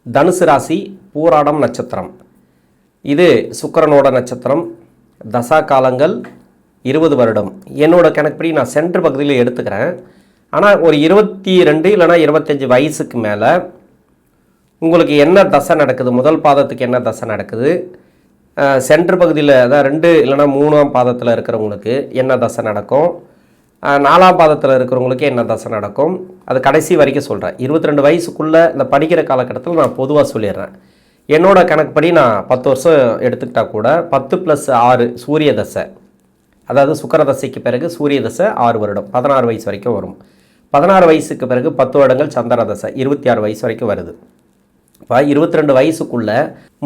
தனுசு ராசி பூராடம் நட்சத்திரம். இது சுக்கிரனோட நட்சத்திரம். தசா காலங்கள் 20 வருடம். என்னோட கணக்குப்படி நான் சென்ட்ரு பகுதியில் எடுத்துக்கிறேன். ஆனால் ஒரு 22 இல்லைனா 25 வயசுக்கு மேலே உங்களுக்கு என்ன தசை நடக்குது, முதல் பாதத்துக்கு என்ன தசை நடக்குது, சென்ட்ரு பகுதியில் அதான் 2 இல்லைனா 3ஆம் பாதத்தில் இருக்கிறவங்களுக்கு என்ன தசை நடக்கும், 4ஆம் பாதத்தில் இருக்கிறவங்களுக்கு என்ன தசை நடக்கும், அது கடைசி வரைக்கும் சொல்கிறேன். 22 வயசுக்குள்ளே இந்த படிக்கிற காலகட்டத்தில் நான் பொதுவாக சொல்லிடுறேன். என்னோட கணக்குப்படி நான் 10 வருஷம் எடுத்துக்கிட்டால் கூட 10 + 6 சூரிய தசை, அதாவது சுக்கிர தசைக்கு பிறகு சூரிய தசை 6 வருடம், 16 வயசு வரைக்கும் வரும். 16 வயசுக்கு பிறகு 10 வருடங்கள் சந்திர தசை 26 வயசு வரைக்கும் வருது. இப்போ 22 வயசுக்குள்ளே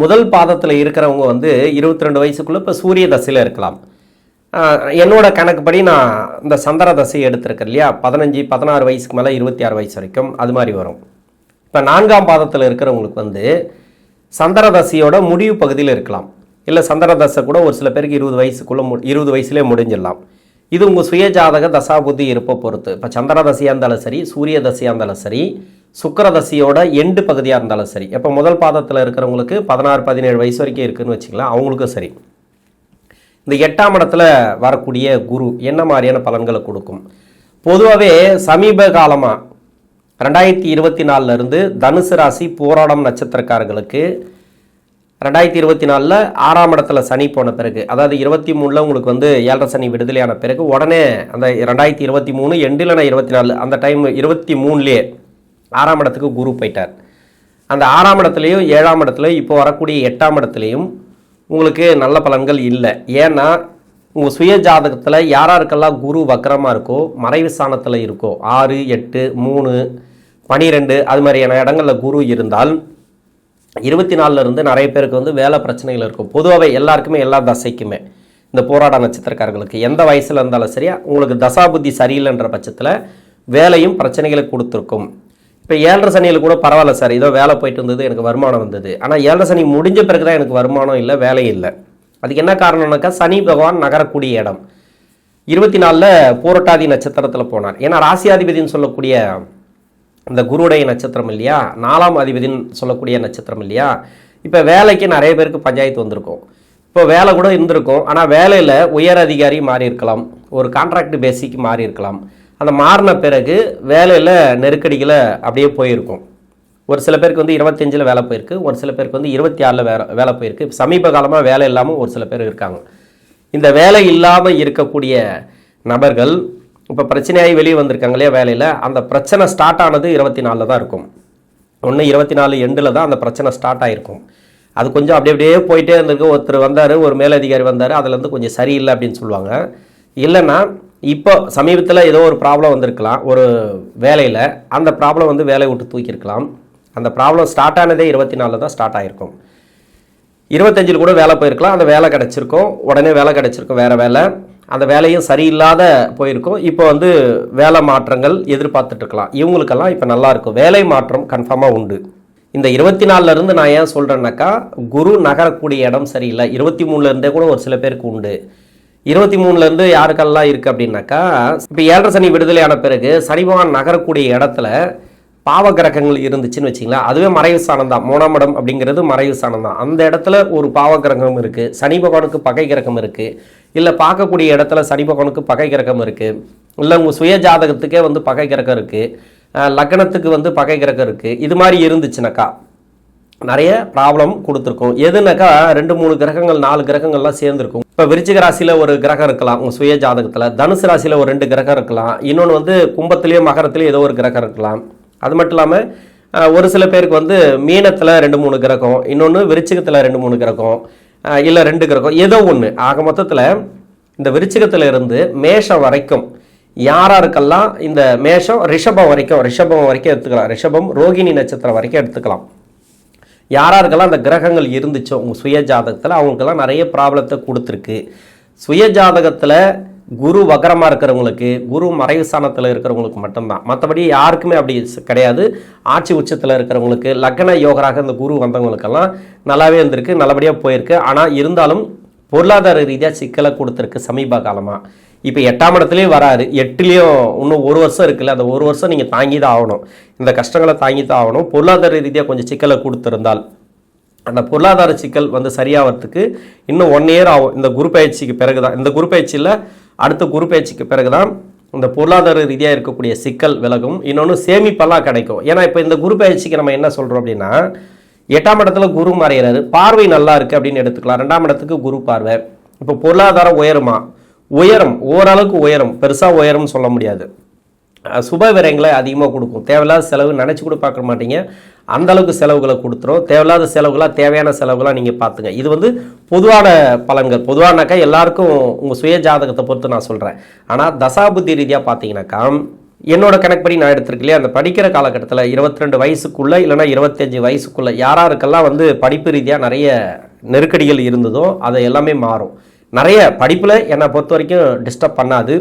முதல் பாதத்தில் இருக்கிறவங்க 22 வயசுக்குள்ளே இப்போ சூரிய தசையில் இருக்கலாம். என்னோட கணக்குப்படி நான் இந்த சந்திர தசையை எடுத்திருக்கேன் இல்லையா, 15 16 வயசுக்கு மேலே 26 வயசு வரைக்கும் அது மாதிரி வரும். இப்போ 4ஆம் பாதத்தில் இருக்கிறவங்களுக்கு சந்திர தசையோட முடிவு பகுதியில் இருக்கலாம். இல்லை சந்திர தசை கூட ஒரு சில பேருக்கு 20 வயசுக்குள்ளே 20 வயசுலேயே முடிஞ்சிடலாம். இது உங்கள் சுயஜாதக தசாபுத்தி இருப்பை பொறுத்து. இப்போ சந்திர தசையாக இருந்தாலும் சரி, சூரிய தசையாக இருந்தாலும் சரி, சுக்கிர தசையோட எண்டு பகுதியாக இருந்தாலும் சரி. இப்போ முதல் பாதத்தில் இருக்கிறவங்களுக்கு 16 17 வயசு வரைக்கும் இருக்குதுன்னு வச்சுக்கலாம், அவங்களுக்கும் சரி. இந்த 8ஆம் இடத்துல வரக்கூடிய குரு என்ன மாதிரியான பலன்களை கொடுக்கும்? பொதுவாகவே சமீப காலமாக 2024 தனுசு ராசி போராடம் நட்சத்திரக்காரர்களுக்கு 2024 6ஆம் இடத்துல சனி போன பிறகு, அதாவது 23 உங்களுக்கு 7 சனி விடுதலையான பிறகு உடனே அந்த 2023 எண்டு இல்லைனா 24 அந்த டைம் 23லேயே 6ஆம் இடத்துக்கு குரு போயிட்டார். அந்த 6ஆம் இடத்துலையும் 7ஆம் இடத்துலையும் இப்போ வரக்கூடிய 8ஆம் இடத்துலையும் உங்களுக்கு நல்ல பலன்கள் இல்லை. ஏன்னா உங்கள் சுய ஜாதகத்தில் யாராருக்கெல்லாம் குரு வக்கரமாக இருக்கோ, மறைவு ஸ்தானத்தில் இருக்கோ, 6 8 3 12 அது மாதிரியான இடங்களில் குரு இருந்தால் 24 நிறைய பேருக்கு வேலை பிரச்சனைகள் இருக்கும். பொதுவாகவே எல்லாருக்குமே எல்லா தசைக்குமே இந்த போராட நட்சத்திரக்காரர்களுக்கு எந்த வயசில் இருந்தாலும் சரியா உங்களுக்கு தசாபுத்தி சரியில்லைன்ற பட்சத்தில் வேலையும் பிரச்சனைகளை கொடுத்துருக்கும். இப்போ 7 சனியில் கூட பரவாயில்ல சார், ஏதோ வேலை போயிட்டு இருந்தது, எனக்கு வருமானம் வந்தது. ஆனால் 7 சனி முடிஞ்ச பிறகு தான் எனக்கு வருமானம் இல்லை, வேலை இல்லை. அதுக்கு என்ன காரணம்னாக்கா சனி பகவான் நகரக்கூடிய இடம் 24 பூரட்டாதி நட்சத்திரத்தில் போனார். ஏன்னா ராசியாதிபதினு சொல்லக்கூடிய இந்த குருடைய நட்சத்திரம் இல்லையா, 4ஆம் அதிபதினு சொல்லக்கூடிய நட்சத்திரம் இல்லையா. இப்போ வேலைக்கு நிறைய பேருக்கு பஞ்சாயத்து வந்திருக்கும், இப்போ வேலை கூட இருந்திருக்கும். ஆனால் வேலையில் உயர் அதிகாரி மாறி இருக்கலாம், ஒரு கான்ட்ராக்ட் பேசிக்கு மாறி இருக்கலாம். அந்த மாறின பிறகு வேலையில் நெருக்கடிகளை அப்படியே போயிருக்கும். ஒரு சில பேருக்கு 25 வேலை போயிருக்கு, ஒரு சில பேருக்கு 26 வேலை போயிருக்கு. சமீப காலமாக வேலை இல்லாமல் ஒரு சில பேர் இருக்காங்க. இந்த வேலை இல்லாமல் இருக்கக்கூடிய நபர்கள் இப்போ பிரச்சனையாகி வெளியே வந்திருக்காங்க இல்லையா வேலையில், அந்த பிரச்சனை ஸ்டார்ட் ஆனது 24 தான் இருக்கும். 24 எண்டில் தான் அந்த பிரச்சனை ஸ்டார்ட் ஆகிருக்கும். அது கொஞ்சம் அப்படியே போயிட்டே இருந்திருக்கு. ஒருத்தர் வந்தார், ஒரு மேலதிகாரி வந்தார், அதுலேருந்து கொஞ்சம் சரியில்லை அப்படின்னு சொல்லுவாங்க. இல்லைன்னா இப்போ சமீபத்தில் ஏதோ ஒரு ப்ராப்ளம் வந்திருக்கலாம் ஒரு வேலையில், அந்த ப்ராப்ளம் வேலையை விட்டு தூக்கியிருக்கலாம். அந்த ப்ராப்ளம் ஸ்டார்ட் ஆனதே 24 தான் ஸ்டார்ட் ஆகிருக்கும். 25 கூட வேலை போயிருக்கலாம், அந்த வேலை கிடச்சிருக்கும், உடனே வேலை கிடச்சிருக்கும், வேறு வேலை, அந்த வேலையும் சரியில்லாத போயிருக்கும். இப்போ வேலை மாற்றங்கள் எதிர்பார்த்துட்ருக்கலாம். இவங்களுக்கெல்லாம் இப்போ நல்லாயிருக்கும், வேலை மாற்றம் கன்ஃபார்மாக உண்டு. இந்த 24 நான் ஏன் சொல்கிறேன்னாக்கா குரு நகரக்கூடிய இடம் சரியில்லை. 23 கூட ஒரு சில பேருக்கு உண்டு. 23 யாருக்கெல்லாம் இருக்குது அப்படின்னாக்கா, இப்போ 7 சனி விடுதலையான பிறகு சனி பகவான் நகரக்கூடிய இடத்துல பாவ கிரகங்கள் இருந்துச்சுன்னு வச்சிங்களா, அதுவே மறைவு ஸ்தானம் தான். 3ஆம் இடம் அப்படிங்கிறது மறைவு ஸ்தானம் தான். அந்த இடத்துல ஒரு பாவ கிரகம் இருக்குது, சனி பகவானுக்கு பகை கிரகம் இருக்குது, இல்லை பார்க்கக்கூடிய இடத்துல சனி பகவானுக்கு பகை கிரகம் இருக்குது, இல்லை உங்கள் சுய ஜாதகத்துக்கே பகை கிரகம் இருக்குது, லக்னத்துக்கு பகை கிரகம் இருக்குது. இது மாதிரி இருந்துச்சுனாக்கா நிறைய ப்ராப்ளம் கொடுத்துருக்கும். எதுனாக்கா 2 3 கிரகங்கள் 4 கிரகங்கள்லாம் சேர்ந்துருக்கும். இப்போ விருச்சிக ராசியில் ஒரு கிரகம் இருக்கலாம் உங்கள் சுய ஜாதகத்தில், தனுசு ராசியில் ஒரு 2 கிரகம் இருக்கலாம், இன்னொன்று கும்பத்துலேயோ மகரத்துலேயோ ஏதோ ஒரு கிரகம் இருக்கலாம். அது மட்டும் இல்லாமல் ஒரு சில பேருக்கு மீனத்தில் 2 3 கிரகம், இன்னொன்று விருச்சிகத்தில் 2 3 கிரகம், இல்லை 2 கிரகம், ஏதோ ஒன்று. ஆக மொத்தத்தில் இந்த விருச்சிகத்தில் இருந்து மேஷம் வரைக்கும் யாராருக்கெல்லாம் இந்த மேஷம் ரிஷபம் வரைக்கும் எடுத்துக்கலாம், ரிஷபம் ரோகிணி நட்சத்திரம் வரைக்கும் எடுத்துக்கலாம். யாராருக்கெல்லாம் அந்த கிரகங்கள் இருந்துச்சோ உங்கள் சுய ஜாதகத்தில் அவங்களுக்கெல்லாம் நிறைய ப்ராப்ளத்தை கொடுத்துருக்கு. சுய ஜாதகத்தில் குரு வக்கரமாக இருக்கிறவங்களுக்கு, குரு மறைவு ஸ்தானத்தில் இருக்கிறவங்களுக்கு மட்டும்தான், மற்றபடி யாருக்குமே அப்படி கிடையாது. ஆட்சி உச்சத்தில் இருக்கிறவங்களுக்கு, லக்ன யோகராக இந்த குரு வந்தவங்களுக்கெல்லாம் நல்லாவே இருந்திருக்கு, நல்லபடியாக போயிருக்கு. ஆனால் இருந்தாலும் பொருளாதார ரீதியாக சிக்கலை கொடுத்துருக்கு சமீப காலமாக. இப்போ 8ஆம் இடத்துலேயும் வராரு, 8லேயும் இன்னும் 1 வருஷம் இருக்குல்ல, அந்த 1 வருஷம் நீங்கள் தாங்கி தான் ஆகணும். இந்த கஷ்டங்களை தாங்கி தான் ஆகணும். பொருளாதார ரீதியாக கொஞ்சம் சிக்கலை கொடுத்துருந்தால் அந்த பொருளாதார சிக்கல் வந்து சரியாகிறதுக்கு இன்னும் 1 இயர் ஆகும். இந்த குரு பயிற்சிக்கு பிறகு தான், இந்த குரு பயிற்சியில் அடுத்த குரு பயிற்சிக்கு பிறகு தான் இந்த பொருளாதார ரீதியாக இருக்கக்கூடிய சிக்கல் விலகும். இன்னொன்று சேமிப்பெல்லாம் கிடைக்கும். ஏன்னா இப்போ இந்த குரு பயிற்சிக்கு நம்ம என்ன சொல்கிறோம் அப்படின்னா, 8ஆம் இடத்துல குரு மறைகிறாரு, பார்வை நல்லா இருக்குது அப்படின்னு எடுத்துக்கலாம். 2ஆம் இடத்துக்கு குரு பார்வை. இப்போ பொருளாதாரம் உயருமா? உயரம், ஓரளவுக்கு உயரம், பெருசாக உயரம்னு சொல்ல முடியாது. சுப விரயங்களை அதிகமாக கொடுக்கும். தேவையில்லாத செலவு நினச்சி கூட பார்க்க மாட்டீங்க, அந்தளவுக்கு செலவுகளை கொடுத்துரும். தேவையில்லாத செலவுகளாக தேவையான செலவுகளாக நீங்கள் பார்த்துங்க. இது வந்து பொதுவான பலன்கள். பொதுவானாக்கா எல்லாருக்கும் உங்கள் சுய ஜாதகத்தை பொறுத்து நான் சொல்கிறேன். ஆனால் தசாபுத்தி ரீதியாக பார்த்தீங்கன்னாக்கா என்னோட கணக்குப்படி நான் எடுத்திருக்கலையே, அந்த படிக்கிற காலகட்டத்தில் 22 வயசுக்குள்ளே இல்லைனா 25 வயசுக்குள்ளே யாராருக்கெல்லாம் வந்து படிப்பு ரீதியாக நிறைய நெருக்கடிகள் இருந்ததோ அதை எல்லாமே மாறும். நிறைய படிப்பில் என்னை பொறுத்த வரைக்கும் டிஸ்டர்ப் பண்ணாது.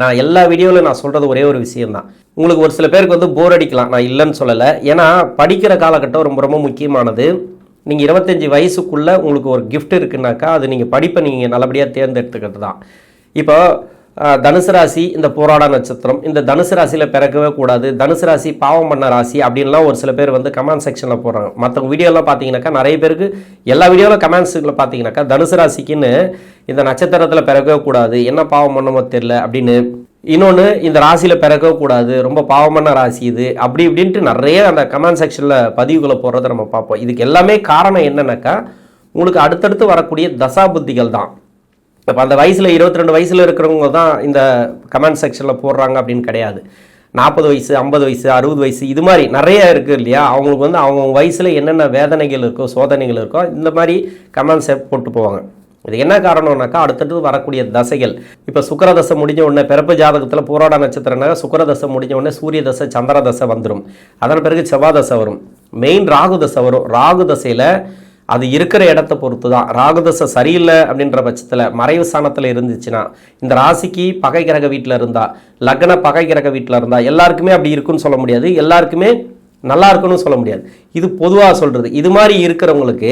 நான் எல்லா வீடியோவில் நான் சொல்கிறது ஒரே ஒரு விஷயம்தான். உங்களுக்கு ஒரு சில பேருக்கு வந்து போர் அடிக்கலாம், நான் இல்லைன்னு சொல்லலை. ஏன்னா படிக்கிற காலகட்டம் ரொம்ப ரொம்ப முக்கியமானது. நீங்கள் 25 வயசுக்குள்ளே உங்களுக்கு ஒரு கிஃப்ட் இருக்குன்னாக்கா அது நீங்கள் படிப்பை நீங்கள் நல்லபடியாக தேர்ந்தெடுத்துக்கிறது தான். இப்போ தனுசு ராசி இந்த போராட நட்சத்திரம், இந்த தனுசு ராசியில் பிறக்கவே கூடாது, தனுசு ராசி பாவம் பண்ண ராசி அப்படின்லாம் ஒரு சில பேர் வந்து கமெண்ட் செக்ஷனில் போடுறாங்க. மற்ற வீடியோலாம் பார்த்தீங்கன்னாக்கா நிறைய பேருக்கு எல்லா வீடியோவில் கமெண்ட்ஸுகளை பார்த்தீங்கன்னாக்கா தனுசு ராசிக்குன்னு இந்த நட்சத்திரத்தில் பிறக்கவே கூடாது, என்ன பாவம் பண்ணமோ தெரில அப்படின்னு, இன்னொன்று இந்த ராசியில் பிறக்கவே கூடாது, ரொம்ப பாவமான ராசி இது அப்படி இப்படின்ட்டு நிறைய அந்த கமெண்ட் செக்ஷனில் பதிவுகளை போடுறதை நம்ம பார்ப்போம். இதுக்கு எல்லாமே காரணம் என்னன்னாக்கா உங்களுக்கு அடுத்தடுத்து வரக்கூடிய தசாபுத்திகள் தான். இப்போ அந்த வயசில் 22 வயசில் இருக்கிறவங்க தான் இந்த கமெண்ட் செக்ஷனில் போடுறாங்க அப்படின்னு கிடையாது. 40 வயசு, 50 வயசு, 60 வயசு இது மாதிரி நிறைய இருக்குது இல்லையா. அவங்களுக்கு வந்து அவங்க வயசில் என்னென்ன வேதனைகள் இருக்கோ சோதனைகள் இருக்கோ இந்த மாதிரி கமெண்ட்ஸை போட்டு போவாங்க. இது என்ன காரணம்னாக்கா அடுத்தடுத்து வரக்கூடிய தசைகள். இப்போ சுக்கிரதசை முடிஞ்ச உடனே பிறப்பு ஜாதகத்தில் போராட நட்சத்திரம்னாக்கா சுக்கிரதசை முடிஞ்ச உடனே சூரிய தசை சந்திர தசை வந்துடும். அதன் பிறகு செவ்வாய் தசை வரும், மெயின் ராகு தசை வரும். ராகு தசையில் அது இருக்கிற இடத்த பொறுத்து தான். ராகுதசை சரியில்லை அப்படின்ற பட்சத்தில் மறைவு ஸ்தானத்தில் இருந்துச்சுன்னா, இந்த ராசிக்கு பகை கிரக வீட்டில் இருந்தால், லக்ன பகை கிரக வீட்டில் இருந்தால் எல்லாருக்குமே அப்படி இருக்குன்னு சொல்ல முடியாது, எல்லாருக்குமே நல்லா இருக்குன்னு சொல்ல முடியாது. இது பொதுவாக சொல்கிறது. இது மாதிரி இருக்கிறவங்களுக்கு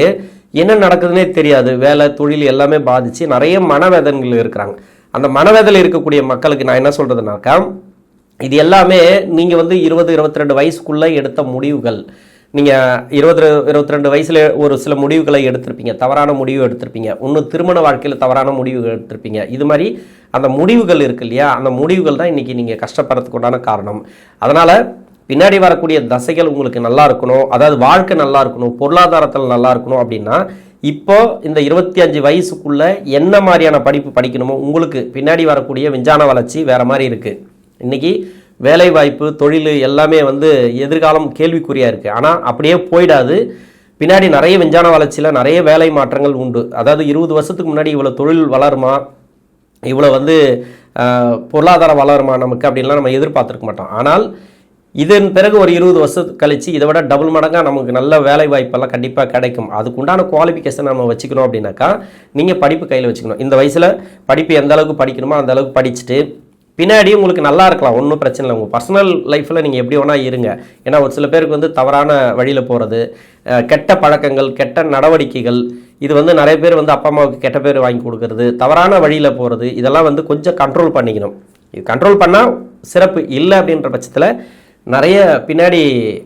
என்ன நடக்குதுன்னே தெரியாது, வேலை தொழில் எல்லாமே பாதித்து நிறைய மனவேதனைகள் இருக்கிறாங்க. அந்த மனவேதனை இருக்கக்கூடிய மக்களுக்கு நான் என்ன சொல்கிறதுனாக்கா, இது எல்லாமே நீங்கள் வந்து 20-22 வயசுக்குள்ளே எடுத்த முடிவுகள். நீங்கள் 22 வயசில் ஒரு சில முடிவுகளை எடுத்திருப்பீங்க, தவறான முடிவு எடுத்திருப்பீங்க, இன்னும் திருமண வாழ்க்கையில் தவறான முடிவுகள் எடுத்திருப்பீங்க. இது மாதிரி அந்த முடிவுகள் இருக்கு இல்லையா, அந்த முடிவுகள் தான் இன்றைக்கி நீங்கள் கஷ்டப்படுறதுக்கு உண்டான காரணம். அதனால் பின்னாடி வரக்கூடிய தசைகள் உங்களுக்கு நல்லா இருக்கணும், அதாவது வாழ்க்கை நல்லா இருக்கணும், பொருளாதாரத்தில் நல்லா இருக்கணும் அப்படின்னா இப்போ இந்த 25 வயசுக்குள்ளே என்ன மாதிரியான படிப்பு படிக்கணுமோ உங்களுக்கு பின்னாடி வரக்கூடிய விஞ்ஞான வளர்ச்சி வேறு மாதிரி இருக்குது. இன்றைக்கி வேலை வாய்ப்பு தொழில் எல்லாமே வந்து எதிர்காலம் கேள்விக்குறியாக இருக்குது. ஆனால் அப்படியே போயிடாது. பின்னாடி நிறைய விஞ்ஞான வளர்ச்சியில் நிறைய வேலை மாற்றங்கள் உண்டு. அதாவது 20 வருஷத்துக்கு முன்னாடி இவ்வளோ தொழில் வளருமா, இவ்வளோ வந்து பொருளாதாரம் வளருமா நமக்கு அப்படின்லாம் நம்ம எதிர்பார்த்துருக்க மாட்டோம். ஆனால் இதன் பிறகு ஒரு 20 வருஷம் கழித்து இதை விட டபுள் மடங்காக நமக்கு நல்ல வேலை வாய்ப்பெல்லாம் கண்டிப்பாக கிடைக்கும். அதுக்குண்டான குவாலிஃபிகேஷன் நம்ம வச்சுக்கணும் அப்படின்னாக்கா நீங்கள் படிப்பு கையில் வச்சுக்கணும். இந்த வயசில் படிப்பு எந்த அளவுக்கு படிக்கணுமோ அந்த அளவுக்கு படிச்சுட்டு பின்னாடி உங்களுக்கு நல்லா இருக்கலாம், ஒன்றும் பிரச்சனை இல்லை. உங்கள் பர்சனல் லைஃப்பில் நீங்கள் எப்படி வேணால் இருங்க. ஏன்னா ஒரு சில பேருக்கு வந்து தவறான வழியில் போகிறது, கெட்ட பழக்கங்கள், கெட்ட நடவடிக்கைகள், இது வந்து நிறைய பேர் வந்து அப்பா அம்மாவுக்கு கெட்ட பேர் வாங்கி கொடுக்கறது, தவறான வழியில் போகிறது, இதெல்லாம் வந்து கொஞ்சம் கண்ட்ரோல் பண்ணிக்கணும். இது கண்ட்ரோல் பண்ணால் சிறப்பு. இல்லை அப்படின்ற பட்சத்தில் நிறைய பின்னாடி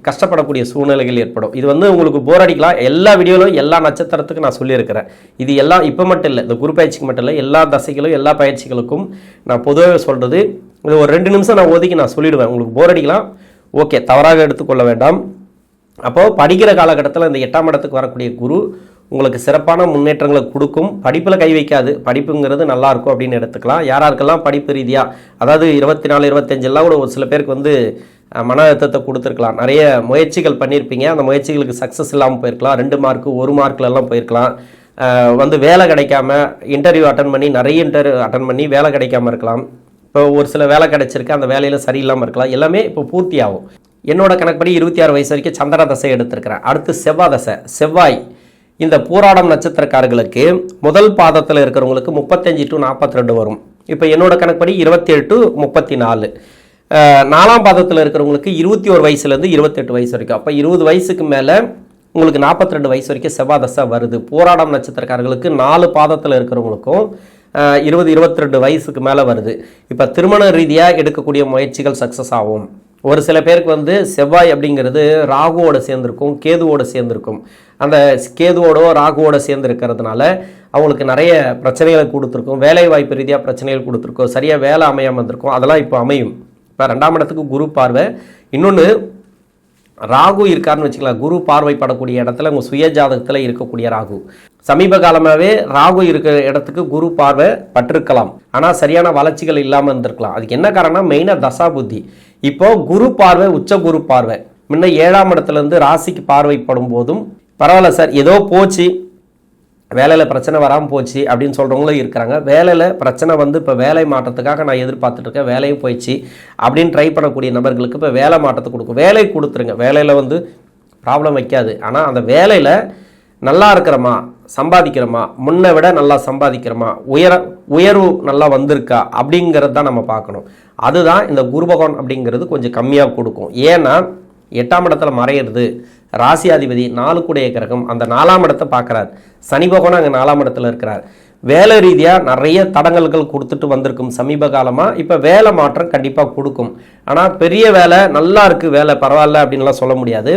கஷ்டப்படக்கூடிய சூழ்நிலைகள் ஏற்படும். இது வந்து உங்களுக்கு போர் அடிக்கலாம். எல்லா வீடியோவிலும் எல்லா நட்சத்திரத்துக்கும் நான் சொல்லியிருக்கிறேன். இது எல்லாம் இப்போ மட்டும் இல்லை, இந்த குரு பயிற்சிக்கு மட்டும் இல்லை, எல்லா தசைகளும் எல்லா பயிற்சிகளுக்கும் நான் பொதுவாக சொல்கிறது. இது ஒரு 2 நிமிஷம் நான் ஒதுக்கி நான் சொல்லிவிடுவேன். உங்களுக்கு போர் அடிக்கலாம், ஓகே, தவறாக எடுத்துக்கொள்ள வேண்டாம். அப்போது படிக்கிற காலகட்டத்தில் இந்த 8ஆம் இடத்துக்கு வரக்கூடிய குரு உங்களுக்கு சிறப்பான முன்னேற்றங்களை கொடுக்கும். படிப்பில் கை வைக்காது, படிப்புங்கிறது நல்லாயிருக்கும் அப்படின்னு எடுத்துக்கலாம். யாராருக்கெல்லாம் படிப்பு ரீதியாக, அதாவது 24, 25 கூட ஒரு சில பேருக்கு வந்து மன அழுத்தத்தை கொடுத்துருக்கலாம். நிறைய முயற்சிகள் பண்ணியிருப்பீங்க, அந்த முயற்சிகளுக்கு சக்ஸஸ் இல்லாமல் போயிருக்கலாம். 2 மார்க்கு 1 மார்க்லலாம் போயிருக்கலாம். வந்து வேலை கிடைக்காம இன்டர்வியூ அட்டன் பண்ணி நிறைய இன்டர்வியூ அட்டன் பண்ணி வேலை கிடைக்காம இருக்கலாம். இப்போ ஒரு சில வேலை கிடைச்சிருக்கு, அந்த வேலையில் சரியில்லாமல் இருக்கலாம். எல்லாமே இப்போ பூர்த்தி ஆகும். என்னோட கணக்குப்படி 26 வயசு வரைக்கும் சந்திர தசை எடுத்திருக்கிறேன். அடுத்து செவ்வாய் தசை. செவ்வாய் இந்த பூராடம் நட்சத்திரக்காரர்களுக்கு முதல் பாதத்தில் இருக்கிறவங்களுக்கு 35 to 42 வரும். இப்போ என்னோட கணக்குப்படி 27 to 34. 4ஆம் பாதத்தில் இருக்கிறவங்களுக்கு 21 வயசுலேருந்து 28 வயசு வரைக்கும். அப்போ 20 வயசுக்கு மேலே உங்களுக்கு 42 வயசு வரைக்கும் செவ்வாய் தசை வருது. போராடம் நட்சத்திரக்காரர்களுக்கு 4 பாதத்தில் இருக்கிறவங்களுக்கும் 20-22 வயசுக்கு மேலே வருது. இப்போ திருமண ரீதியாக எடுக்கக்கூடிய முயற்சிகள் சக்ஸஸ் ஆகும். ஒரு சில பேருக்கு வந்து செவ்வாய் அப்படிங்கிறது ராகுவோட சேர்ந்துருக்கும், கேதுவோட சேர்ந்துருக்கும். அந்த கேதுவோட ராகுவோட சேர்ந்து இருக்கிறதுனால அவங்களுக்கு நிறைய பிரச்சனைகளை கொடுத்துருக்கும், வேலை வாய்ப்பு ரீதியாக பிரச்சனைகள் கொடுத்துருக்கோம், சரியாக வேலை அமையாமல் இருந்திருக்கும். அதெல்லாம் இப்போ அமையும். இப்போ 2ஆம் இடத்துக்கு குரு பார்வை. இன்னொன்று ராகு இருக்காருன்னு வச்சுக்கலாம், குரு பார்வைப்படக்கூடிய இடத்துல உங்கள் சுய ஜாதகத்தில் இருக்கக்கூடிய ராகு. சமீப காலமாகவே ராகு இருக்கிற இடத்துக்கு குரு பார்வை பட்டிருக்கலாம், ஆனால் சரியான வளர்ச்சிகள் இல்லாமல் இருந்திருக்கலாம். அதுக்கு என்ன காரணம்? மெயினாக தசா புத்தி. இப்போ குரு பார்வை, உச்ச குரு பார்வை முன்ன 7ஆம் இடத்துலேருந்து ராசிக்கு பார்வைப்படும் போதும் பரவாயில்ல சார், ஏதோ போச்சு, வேலையில் பிரச்சனை வராமல் போச்சு அப்படின்னு சொல்கிறவங்களும் இருக்கிறாங்க. வேலையில் பிரச்சனை வந்து இப்போ வேலை மாற்றத்துக்காக நான் எதிர்பார்த்துட்டு இருக்கேன், வேலையும் போயிடுச்சு அப்படின்னு ட்ரை பண்ணக்கூடிய நபர்களுக்கு இப்போ வேலை மாற்றத்தை கொடுக்கும். வேலை கொடுத்துருங்க, வேலையில் வந்து ப்ராப்ளம் வைக்காது. ஆனால் அந்த வேலையில் நல்லா இருக்கிறோமா, சம்பாதிக்கிறோமா, முன்னை விட நல்லா சம்பாதிக்கிறோமா, உயர்வு நல்லா வந்திருக்கா அப்படிங்கிறது தான் நம்ம பார்க்கணும். அதுதான் இந்த குரு பகவான் அப்படிங்கிறது கொஞ்சம் கம்மியாக கொடுக்கும். ஏன்னா 8ஆம் இடத்துல மறையிறது ராசியாதிபதி 4 கூடைய கிரகம், அந்த 4ஆம் இடத்தை பார்க்குறார். சனி பகவான் அங்கே 4ஆம் இடத்துல இருக்கிறார். வேலை ரீதியாக நிறைய தடங்கல்கள் கொடுத்துட்டு வந்திருக்கும் சமீப காலமாக. இப்போ வேலை மாற்றம் கண்டிப்பாக கொடுக்கும். ஆனால் பெரிய வேலை நல்லா இருக்குது, வேலை பரவாயில்ல அப்படின்லாம் சொல்ல முடியாது.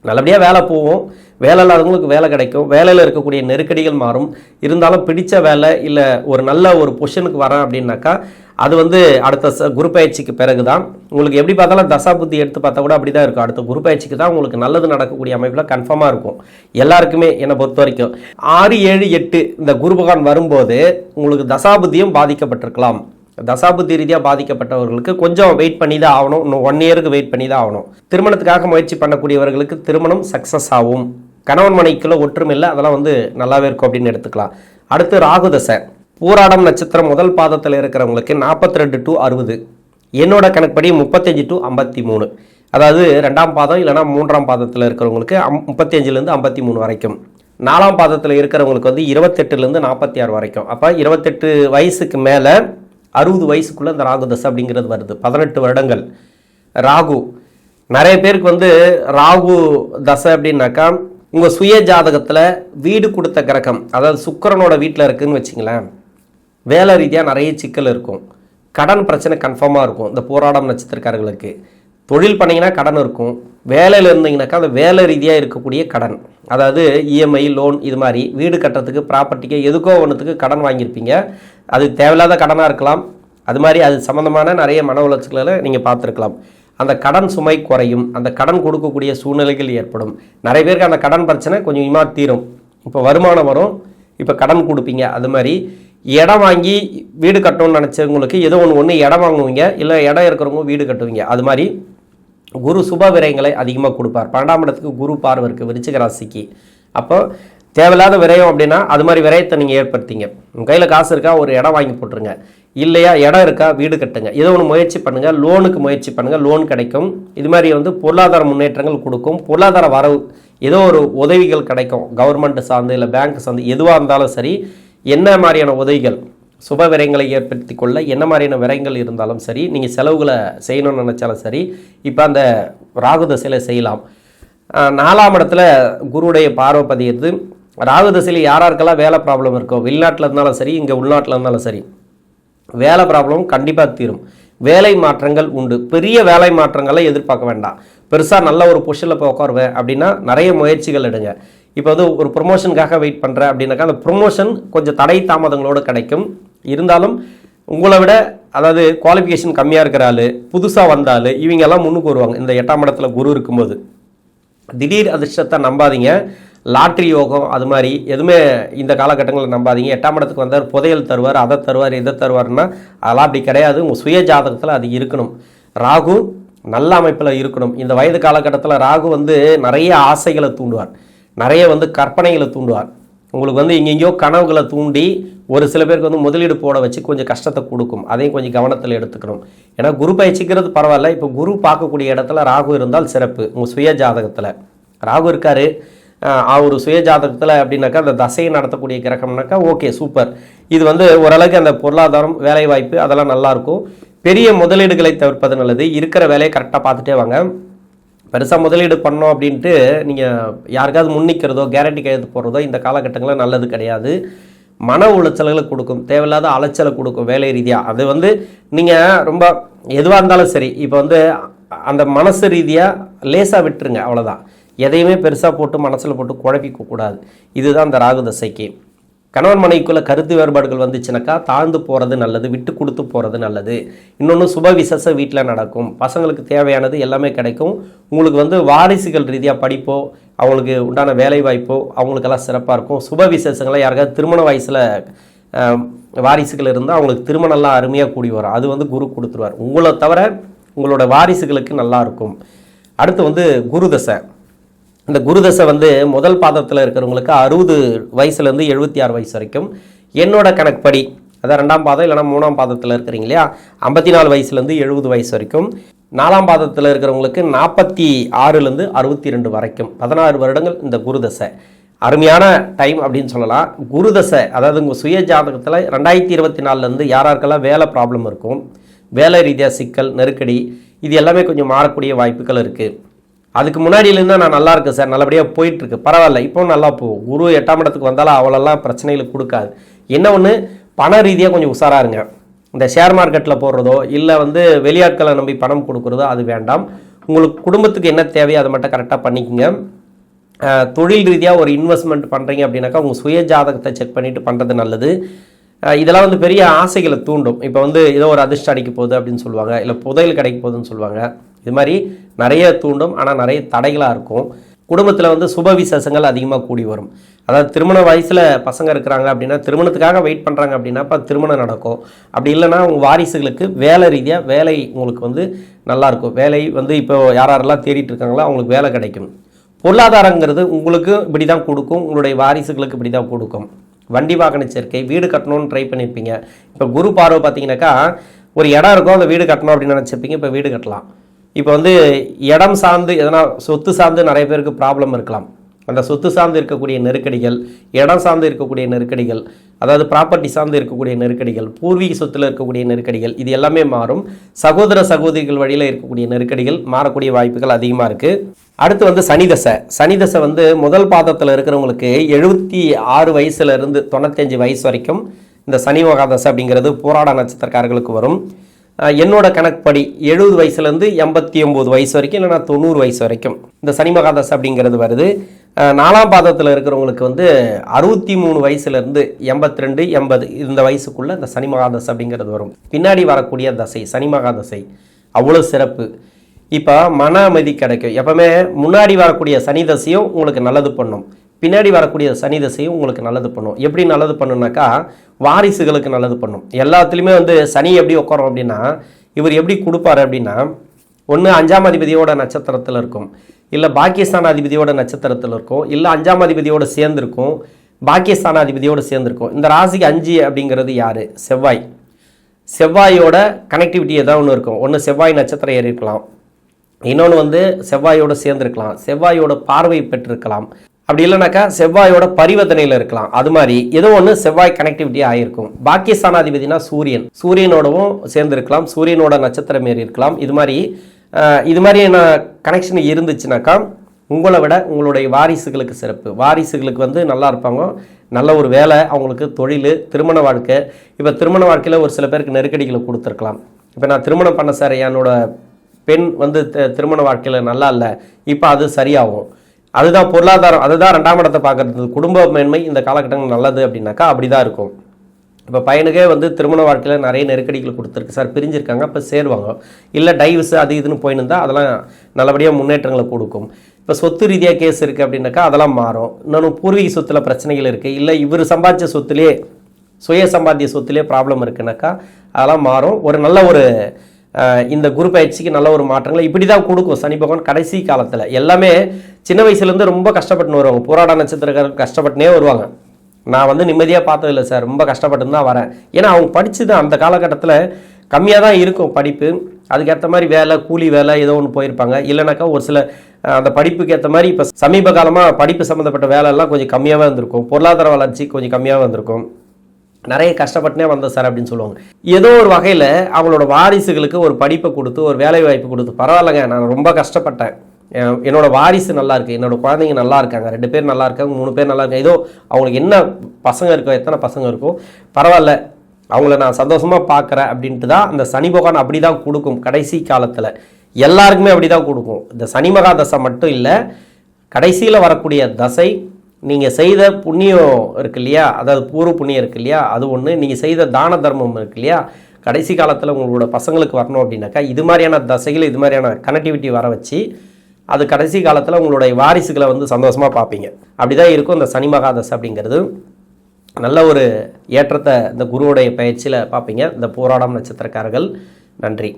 நல்லபடியாக வேலை போவோம், வேலை இல்லாதவங்களுக்கு வேலை கிடைக்கும், வேலையில் இருக்கக்கூடிய நெருக்கடிகள் மாறும். இருந்தாலும் பிடிச்ச வேலை இல்லை ஒரு நல்ல ஒரு பொசிஷனுக்கு வரேன் அப்படின்னாக்கா அது வந்து அடுத்த குரு பயிற்சிக்கு பிறகு தான். உங்களுக்கு எப்படி பார்த்தாலும் தசா புத்தி எடுத்து பார்த்தா கூட அப்படி தான் இருக்கும். அடுத்த குரு பயிற்சிக்கு தான் உங்களுக்கு நல்லது நடக்கக்கூடிய அமைப்பில் கன்ஃபார்மாக இருக்கும் எல்லாருக்குமே. என்னை பொறுத்த வரைக்கும் 6, 7, 8 இந்த குரு பகவான் வரும்போது உங்களுக்கு தசாபுத்தியும் பாதிக்கப்பட்டிருக்கலாம். தசாபுத்தி ரீதியாக பாதிக்கப்பட்டவர்களுக்கு கொஞ்சம் வெயிட் பண்ணி தான் ஆகணும். இன்னும் 1 இயருக்கு வெயிட் பண்ணி தான் ஆகணும். திருமணத்துக்காக முயற்சி பண்ணக்கூடியவர்களுக்கு திருமணம் சக்ஸஸ் ஆகும். கணவன் மனைவிக்குள்ள ஒற்றுமை இல்லை, அதெல்லாம் வந்து நல்லாவே இருக்கும் அப்படின்னு எடுத்துக்கலாம். அடுத்து ராகு தசை. பூராடம் நட்சத்திரம் முதல் பாதத்தில் இருக்கிறவங்களுக்கு 42 to 60, என்னோட கணக்குப்படி 35 to 53. அதாவது 2ஆம் பாதம் இல்லைனா 3ஆம் பாதத்தில் இருக்கிறவங்களுக்கு 35லேருந்து 53 வரைக்கும். 4ஆம் பாதத்தில் இருக்கிறவங்களுக்கு வந்து 28லேருந்து 46 வரைக்கும். அப்போ 28 வயசுக்கு மேலே 60 வயசுக்குள்ளே இந்த ராகு தசை அப்படிங்கிறது வருது. 18 வருடங்கள் ராகு. நிறைய பேருக்கு வந்து ராகு தசை அப்படின்னாக்கா உங்கள் சுய ஜாதகத்தில் வீடு கொடுத்த கிரகம், அதாவது சுக்கிரனோட வீட்டில் இருக்குதுன்னு வச்சிங்களேன், வேலை ரீதியாக நிறைய சிக்கல் இருக்கும், கடன் பிரச்சனை கன்ஃபார்மாக இருக்கும். இந்த போராடம் நட்சத்திரக்காரர்களுக்கு தொழில் பண்ணிங்கன்னா கடன் இருக்கும், வேலையில் இருந்தீங்கன்னாக்கா அந்த வேலை ரீதியாக இருக்கக்கூடிய கடன், அதாவது இஎம்ஐ லோன், இது மாதிரி வீடு கட்டுறதுக்கு ப்ராப்பர்ட்டிக்கு எதுக்கோ ஒன்றுத்துக்கு கடன் வாங்கியிருப்பீங்க. அது தேவையில்லாத கடனாக இருக்கலாம். அது மாதிரி அது சம்மந்தமான நிறைய மன உளைச்சல்களை நீங்கள் பார்த்துருக்கலாம். அந்த கடன் சுமை குறையும், அந்த கடன் கொடுக்கக்கூடிய சூழ்நிலைகள் ஏற்படும். நிறைய பேருக்கு அந்த கடன் பிரச்சனை கொஞ்சம் கொஞ்சமாக தீரும். இப்போ வருமானம் வரும், இப்போ கடன் கொடுப்பீங்க. அது மாதிரி இடம் வாங்கி வீடு கட்டணும்னு நினச்சவங்களுக்கு ஏதோ ஒன்று இடம் வாங்குவீங்க, இல்லை இடம் இருக்கிறவங்க வீடு கட்டுவீங்க. அது மாதிரி குரு சுப விரயங்களை அதிகமாக கொடுப்பார். 12ஆம் இடத்துக்கு குரு பார்வை இருக்குது விருச்சிக ராசிக்கு. அப்போ தேவையில்லாத விரயம் அப்படின்னா அது மாதிரி விரயத்தை நீங்கள் ஏற்படுத்திங்க. உங்கள் கையில் காசு இருக்கா, ஒரு இடம் வாங்கி போட்டுருங்க. இல்லையா இடம் இருக்கா, வீடு கட்டுங்க. ஏதோ ஒன்று முயற்சி பண்ணுங்கள், லோனுக்கு முயற்சி பண்ணுங்கள், லோன் கிடைக்கும். இது மாதிரி வந்து பொருளாதார முன்னேற்றங்கள் கொடுக்கும், பொருளாதார வரவு, ஏதோ ஒரு உதவிகள் கிடைக்கும். கவர்மெண்ட் சார்ந்து இல்லை பேங்க் சார்ந்து எதுவாக இருந்தாலும் சரி, என்ன மாதிரியான உதவிகள் சுப விரயங்களை ஏற்படுத்தி கொள்ள என்ன மாதிரியான விரயங்கள் இருந்தாலும் சரி, நீங்கள் செலவுகளை செய்யணும்னு நினச்சாலும் சரி, இப்போ அந்த ராகு தசையில் செய்யலாம். 4ஆம் இடத்துல குருவுடைய பார்வை பதியிறது. ராகு தசையில் யாராருக்கெல்லாம் வேலை ப்ராப்ளம் இருக்கோ, வெளிநாட்டில் இருந்தாலும் சரி, இங்கே உள்நாட்டில் இருந்தாலும் சரி, வேலை ப்ராப்ளம் கண்டிப்பாக தீரும். வேலை மாற்றங்கள் உண்டு. பெரிய வேலை மாற்றங்களை எதிர்பார்க்க வேண்டாம். பெருசாக நல்ல ஒரு பொசிஷனில் போய் உட்காருவேன் அப்படின்னா நிறைய முயற்சிகள் எடுங்க. இப்போ வந்து ஒரு ப்ரொமோஷனுக்காக வெயிட் பண்ணுறேன் அப்படின்னாக்கா அந்த ப்ரொமோஷன் கொஞ்சம் தடை தாமதங்களோடு கிடைக்கும். இருந்தாலும் உங்களை விட, அதாவது குவாலிஃபிகேஷன் கம்மியாக இருக்கிற ஆள், புதுசாக வந்த ஆள், இவங்கெல்லாம் முன்னுக்கு வருவாங்க. இந்த 8ஆம் இடத்துல குரு இருக்கும்போது திடீர் அதிர்ஷ்டத்தை நம்பாதீங்க. லாட்ரி யோகம் அது மாதிரி எதுவுமே இந்த காலகட்டங்களில் நம்பாதீங்க. 8ஆம் இடத்துக்கு வந்தார் புதையல் தருவார், அதை தருவார், இதை தருவார்னா அதெல்லாம் அப்படி கிடையாது. உங்கள் சுய ஜாதகத்தில் அது இருக்கணும். ராகு நல்ல அமைப்பில் இருக்கணும். இந்த வயது காலகட்டத்தில் ராகு வந்து நிறைய ஆசைகளை தூண்டுவார், நிறைய வந்து கற்பனைகளை தூண்டுவார். உங்களுக்கு வந்து எங்கெங்கேயோ கனவுகளை தூண்டி ஒரு சில பேருக்கு வந்து முதலீடு போட வச்சு கொஞ்சம் கஷ்டத்தை கொடுக்கும். அதையும் கொஞ்சம் கவனத்தில் எடுத்துக்கணும். ஏன்னா குரு பயிற்சிக்கிறது பரவாயில்ல, இப்போ குரு பார்க்கக்கூடிய இடத்துல ராகு இருந்தால் சிறப்பு. உங்கள் சுய ஜாதகத்தில் ராகு இருக்கார், அவர் சுய ஜாதகத்தில் அப்படின்னாக்கா அந்த தசையை நடத்தக்கூடிய கிரகம்னாக்கா ஓகே சூப்பர். இது வந்து ஓரளவுக்கு அந்த பொருளாதாரம், வேலைவாய்ப்பு அதெல்லாம் நல்லாயிருக்கும். பெரிய முதலீடுகளை தவிர்ப்பது நல்லது. இருக்கிற வேலையை கரெக்டாக பார்த்துட்டே வாங்க. பெருசாக முதலீடு பண்ணோம் அப்படின்ட்டு நீங்கள் யாருக்காவது முன்னிக்கிறதோ கேரண்டி கையெழுத்து போடுறதோ இந்த காலகட்டங்களில் நல்லது கிடையாது. மன உளைச்சல்களை கொடுக்கும், தேவையில்லாத அலைச்சலை கொடுக்கும் வேலை ரீதியாக. அது வந்து நீங்கள் ரொம்ப எதுவாக இருந்தாலும் சரி, இப்போ வந்து அந்த மனசு ரீதியாக லேசாக விட்டுருங்க, அவ்வளோதான். எதையுமே பெருசாக போட்டு மனசில் போட்டு குழப்பிக்க கூடாது. இதுதான் அந்த ராகு தசைக்கு. கணவன் மனைவிக்குள்ளே கருத்து வேறுபாடுகள் வந்துச்சுனாக்கா தாழ்ந்து போகிறது நல்லது, விட்டு கொடுத்து போகிறது நல்லது. இன்னொன்று சுப விசேஷ வீட்டில் நடக்கும், பசங்களுக்கு தேவையானது எல்லாமே கிடைக்கும். உங்களுக்கு வந்து வாரிசுகள் ரீதியாக படிப்போ, அவங்களுக்கு உண்டான வேலை வாய்ப்போ அவங்களுக்கெல்லாம் சிறப்பாக இருக்கும். சுப விசேஷங்களை யாருக்காவது திருமண வயசில் வாரிசுகள் இருந்தால் அவங்களுக்கு திருமணம்லாம் அருமையாக கூடி வரும். அது வந்து குரு கொடுத்துருவார். உங்களை தவிர உங்களோட வாரிசுகளுக்கு நல்லா இருக்கும். அடுத்து வந்து குரு தசை. இந்த குரு தசை வந்து முதல் பாதத்தில் இருக்கிறவங்களுக்கு 60 வயசுலேருந்து 76 வயசு வரைக்கும். என்னோட கணக்குப்படி, அதான் 2ஆம் பாதம் இல்லைனா 3ஆம் பாதத்தில் இருக்கிறீங்க இல்லையா, 54 வயசுலேருந்து 70 வயசு வரைக்கும். 4ஆம் பாதத்தில் இருக்கிறவங்களுக்கு 46லேருந்து 62 வரைக்கும் 16 வருடங்கள் இந்த குரு தசை. அருமையான டைம் அப்படின்னு சொல்லலாம். குரு தசை அதாவது உங்கள் சுய ஜாதகத்தில் 2024லேருந்து யாராருக்கெல்லாம் வேலை ப்ராப்ளம் இருக்கும், வேலை ரீதியாக சிக்கல் நெருக்கடி, இது எல்லாமே கொஞ்சம் மாறக்கூடிய வாய்ப்புகள் இருக்குது. அதுக்கு முன்னாடியிலேருந்து நான் நல்லா இருக்கேன் சார், நல்லபடியாக போயிட்டுருக்கு, பரவாயில்ல, இப்போ நல்லா போகும். குரு 8ஆம் இடத்துக்கு வந்தாலும் அவ்வளோலாம் பிரச்சனைகளை கொடுக்காது. என்ன ஒன்று, பண ரீதியாக கொஞ்சம் உஷாராக இருங்க. இந்த ஷேர் மார்க்கெட்டில் போடுறதோ இல்லை வந்து வெளியாட்களை நம்பி பணம் கொடுக்குறதோ அது வேண்டாம். உங்களுக்கு குடும்பத்துக்கு என்ன தேவையோ அதை மட்டும் கரெக்டாக பண்ணிக்கோங்க. தொழில் ரீதியாக ஒரு இன்வெஸ்ட்மெண்ட் பண்ணுறீங்க அப்படின்னாக்கா உங்கள் சுய ஜாதகத்தை செக் பண்ணிவிட்டு பண்ணுறது நல்லது. இதெல்லாம் வந்து பெரிய ஆசைகளை தூண்டும். இப்போ வந்து ஏதோ ஒரு அதிர்ஷ்டம் அடிக்க போகுது அப்படின்னு சொல்லுவாங்க, இல்லை புதையல் கிடைக்க போகுதுன்னு சொல்லுவாங்க. இது மாதிரி நிறைய தூண்டும், ஆனால் நிறைய தடைகளாக இருக்கும். குடும்பத்தில் வந்து சுப விசேஷங்கள் அதிகமாக கூடி வரும். அதாவது திருமண வயசில் பசங்க இருக்கிறாங்க அப்படின்னா, திருமணத்துக்காக வெயிட் பண்ணுறாங்க அப்படின்னா இப்போ திருமணம் நடக்கும். அப்படி இல்லைன்னா உங்கள் வாரிசுகளுக்கு வேலை ரீதியாக வேலை உங்களுக்கு வந்து நல்லாயிருக்கும். வேலை வந்து இப்போ யாரெல்லாம் தேடிட்டு இருக்காங்களோ அவங்களுக்கு வேலை கிடைக்கும். பொருளாதாரங்கிறது உங்களுக்கு இப்படி தான் கொடுக்கும், உங்களுடைய வாரிசுகளுக்கு இப்படி தான் கொடுக்கும். வண்டி வாகன சேர்க்கை, வீடு கட்டணும்னு ட்ரை பண்ணியிருப்பீங்க. இப்போ குரு பார்வை பார்த்தீங்கன்னாக்கா ஒரு இடம் இருக்கும், அந்த வீடு கட்டணும் அப்படின்னு நினச்சிருப்பீங்க, இப்போ வீடு கட்டலாம். இப்போ வந்து இடம் சார்ந்து எதனா சொத்து சார்ந்து நிறைய பேருக்கு ப்ராப்ளம் இருக்கலாம். அந்த சொத்து சார்ந்து இருக்கக்கூடிய நெருக்கடிகள், இடம் சார்ந்து இருக்கக்கூடிய நெருக்கடிகள், அதாவது ப்ராப்பர்ட்டி சார்ந்து இருக்கக்கூடிய நெருக்கடிகள், பூர்வீக சொத்தில் இருக்கக்கூடிய நெருக்கடிகள், இது எல்லாமே மாறும். சகோதர சகோதரிகள் வழியில் இருக்கக்கூடிய நெருக்கடிகள் மாறக்கூடிய வாய்ப்புகள் அதிகமாக இருக்குது. அடுத்து வந்து சனி தசை. சனி தசை வந்து முதல் பாதத்தில் இருக்கிறவங்களுக்கு 76 வயசுலேருந்து 95 வயசு வரைக்கும் இந்த சனி மகாதசை அப்படிங்கிறது போராட நட்சத்திரக்காரர்களுக்கு வரும். என்னோட கணக்குப்படி 70 வயசுலேருந்து 89 வயசு வரைக்கும் இல்லைனா 90 வயசு வரைக்கும் இந்த சனி மகாதசை அப்படிங்கிறது வருது. 4ஆம் பாதத்தில் இருக்கிறவங்களுக்கு வந்து 63 வயசுலேருந்து 82 80 இந்த வயசுக்குள்ளே இந்த சனி மகாதசை அப்படிங்கிறது வரும். பின்னாடி வரக்கூடிய தசை சனி மகாதசை அவ்வளோ சிறப்பு. இப்போ மன அமைதி கிடைக்கும். எப்பவுமே முன்னாடி வரக்கூடிய சனி தசையும் உங்களுக்கு நல்லது பண்ணும், பின்னாடி வரக்கூடிய சனி தசையும் உங்களுக்கு நல்லது பண்ணும். எப்படி நல்லது பண்ணுனாக்கா வாரிசுகளுக்கு நல்லது பண்ணும். எல்லாத்துலேயுமே வந்து சனி எப்படி உட்காரும் அப்படின்னா, இவர் எப்படி கொடுப்பாரு அப்படின்னா, ஒன்று 5ஆம் அதிபதியோட நட்சத்திரத்தில் இருக்கும், இல்லை பாக்கியஸ்தானாதிபதியோட நட்சத்திரத்தில் இருக்கும், இல்லை 5ஆம் அதிபதியோடு சேர்ந்துருக்கும், பாக்கியஸ்தானாதிபதியோடு சேர்ந்துருக்கும். இந்த ராசிக்கு 5 அப்படிங்கிறது யார்? செவ்வாய். செவ்வாயோட கனெக்டிவிட்டி ஏதாவது ஒன்று இருக்கும். ஒன்று செவ்வாய் நட்சத்திரம் ஏறி இருக்கலாம், இன்னொன்று வந்து செவ்வாயோடு சேர்ந்துருக்கலாம், செவ்வாயோட பார்வை பெற்றிருக்கலாம், அப்படி இல்லைனாக்கா செவ்வாயோட பரிவர்த்தனையில் இருக்கலாம். அது மாதிரி ஏதோ ஒன்று செவ்வாய் கனெக்டிவிட்டி ஆகிருக்கும். பாக்கியஸ்தானாதிபதினா சூரியன், சூரியனோடவும் சேர்ந்துருக்கலாம், சூரியனோட நட்சத்திரம் ஏறி இருக்கலாம். இது மாதிரியான கனெக்ஷன் இருந்துச்சுனாக்கா உங்களை விட உங்களுடைய வாரிசுகளுக்கு சிறப்பு. வாரிசுகளுக்கு வந்து நல்லா இருப்பாங்க, நல்ல ஒரு வேலை, அவங்களுக்கு தொழில், திருமண வாழ்க்கை. இப்போ திருமண வாழ்க்கையில் ஒரு சில பேருக்கு நெருக்கடிகளை கொடுத்துருக்கலாம். இப்போ நான் திருமணம் பண்ண சார், என்னோட பெண் வந்து திருமண வாழ்க்கையில் நல்லா இல்லை, இப்போ அது சரியாகும். அதுதான் பொருளாதாரம், அதுதான் 2ஆம் இடத்தை பார்க்குறது. குடும்ப மேன்மை இந்த காலகட்டங்கள் நல்லது அப்படின்னாக்கா அப்படி தான் இருக்கும். இப்போ பையனுக்கே வந்து திருமண வாழ்க்கையில் நிறைய நெருக்கடிகள் கொடுத்துருக்கு சார், பிரிஞ்சிருக்காங்க, இப்போ சேருவாங்க. இல்லை டைவர்ஸ் அது இதுன்னு போயின்னு இருந்தால் அதெல்லாம் நல்லபடியாக முன்னேற்றங்களை கொடுக்கும். இப்போ சொத்து ரீதியாக கேஸ் இருக்குது அப்படின்னாக்கா அதெல்லாம் மாறும். இன்னொன்று பூர்வீக சொத்தில் பிரச்சனைகள் இருக்குது, இல்லை இவர் சம்பாதிச்ச சொத்துலேயே சுய சம்பாத்திய சொத்துலேயே ப்ராப்ளம் இருக்குனாக்கா அதெல்லாம் மாறும். ஒரு நல்ல ஒரு இந்த குரு பயிற்சிக்கு நல்ல ஒரு மாற்றங்களை இப்படி தான் கொடுக்கும் சனி பகவான் கடைசி காலத்தில். எல்லாமே சின்ன வயசுலேருந்து ரொம்ப கஷ்டப்பட்டுன்னு வருவாங்க. போராட நட்சத்திரக்காரர்கள் கஷ்டப்பட்டுனே வருவாங்க. நான் வந்து நிம்மதியாக பார்த்ததில்லை சார், ரொம்ப கஷ்டப்பட்டு தான் வரேன். ஏன்னா அவங்க படித்து தான் அந்த காலகட்டத்தில் கம்மியாக தான் இருக்கும் படிப்பு, அதுக்கேற்ற மாதிரி வேலை, கூலி வேலை ஏதோ ஒன்று போயிருப்பாங்க. இல்லைனாக்கா ஒரு சில அந்த படிப்புக்கு ஏற்ற மாதிரி இப்போ சமீப காலமாக படிப்பு சம்மந்தப்பட்ட வேலையெல்லாம் கொஞ்சம் கம்மியாகவே வந்திருக்கும், பொருளாதார வளர்ச்சி கொஞ்சம் கம்மியாக வந்திருக்கும், நிறைய கஷ்டப்பட்டுனே வந்த சார் அப்படின்னு சொல்லுவாங்க. ஏதோ ஒரு வகையில் அவங்களோட வாரிசுகளுக்கு ஒரு படிப்பை கொடுத்து ஒரு வேலை வாய்ப்பு கொடுத்து, பரவாயில்லைங்க நான் ரொம்ப கஷ்டப்பட்டேன், என்னோட வாரிசு நல்லா இருக்குது, என்னோட குழந்தைங்க நல்லா இருக்காங்க, 2 பேர் நல்லா இருக்காங்க, 3 பேர் நல்லா இருக்காங்க, ஏதோ அவங்களுக்கு என்ன பசங்க இருக்கோ, எத்தனை பசங்க இருக்கோ பரவாயில்ல, அவங்கள நான் சந்தோஷமாக பார்க்குறேன் அப்படின்ட்டு தான் அந்த சனி பகவான் அப்படி தான் கொடுக்கும். கடைசி காலத்தில் எல்லாருக்குமே அப்படி தான் கொடுக்கும். இந்த சனி மகா தசை மட்டும் இல்லை, கடைசியில் வரக்கூடிய தசை நீங்கள் செய்த புண்ணியம் இருக்கு இல்லையா, அதாவது பூர்வ புண்ணியம் இருக்கு இல்லையா, அது ஒன்று, நீங்கள் செய்த தான தர்மம் இருக்கு இல்லையா, கடைசி காலத்தில் உங்களோட பசங்களுக்கு வரணும் அப்படின்னாக்கா இது மாதிரியான தசைகள், இது மாதிரியான கனெக்டிவிட்டி வர வச்சு அது கடைசி காலத்தில் உங்களுடைய வாரிசுகளை வந்து சந்தோஷமாக பார்ப்பீங்க. அப்படி தான் இருக்கும் இந்த சனி மகாதசை அப்படிங்கிறது. நல்ல ஒரு ஏற்றத்தை இந்த குருவுடைய பயிற்சியில் பார்ப்பீங்க இந்த போராடம் நட்சத்திரக்காரர்கள். நன்றி.